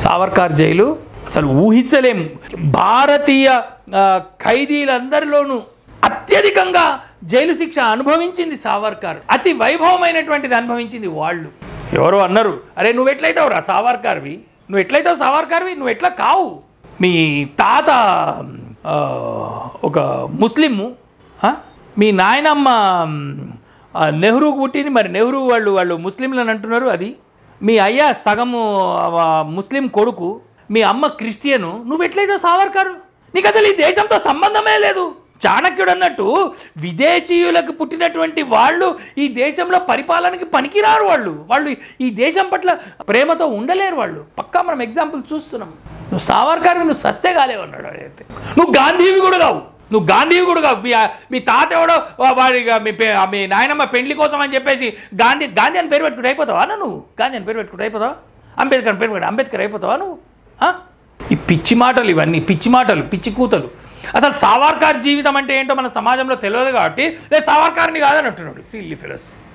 Savarkar jail అసలు ఊహించలేం. భారతీయ ఖైదీలందరిలోనూ అత్యధికంగా jail శిక్ష అనుభవించింది సావర్కర్. అతి వైభవమైనటువంటిది అనుభవించింది వాళ్ళు. ఎవరో అన్నారు, అరే నువ్వు ఎట్లయితావు రా సావర్కర్వి, నువ్వు ఎట్లయితావు సావర్కర్వి, నువ్వు ఎట్లా కావు, మీ తాత ఒక ముస్లిము, మీ నాయనమ్మ నెహ్రూకు పుట్టింది, మరి నెహ్రూ వాళ్ళు ముస్లింలని అంటున్నారు, అది మీ అయ్యా సగము ముస్లిం కొడుకు, మీ అమ్మ క్రిస్టియను, నువ్వు ఎట్లయితే సావర్కరు, నీకు అసలు ఈ దేశంతో సంబంధమే లేదు. చాణక్యుడు అన్నట్టు విదేశీయులకు పుట్టినటువంటి వాళ్ళు ఈ దేశంలో పరిపాలనకి పనికిరారు. వాళ్ళు ఈ దేశం పట్ల ప్రేమతో ఉండలేరు. వాళ్ళు పక్కా మనం ఎగ్జాంపుల్ చూస్తున్నాం. నువ్వు సావర్కర్, నువ్వు సస్తే కాలేవన్నాడు. అయితే నువ్వు గాంధీవి కూడా కావు, నువ్వు గాంధీవి కూడా కావు. మీ తాత ఎవడో వాడిగా మీ నాయనమ్మ పెళ్లి కోసం అని చెప్పేసి గాంధీ అని పేరు పెట్టుకుంటూ అయిపోతావా నువ్వు? గాంధీ అని పేరు పెట్టుకుంటూ అయిపోతావా? అంబేద్కర్ అయిపోతావా నువ్వు? ఈ పిచ్చి మాటలు, ఇవన్నీ పిచ్చి మాటలు, పిచ్చి కూతలు. అసలు సావర్కర్ జీవితం అంటే ఏంటో మన సమాజంలో తెలియదు కాబట్టి నేను సావర్కర్ని కాదని అంటున్నాడు. Silly fellows.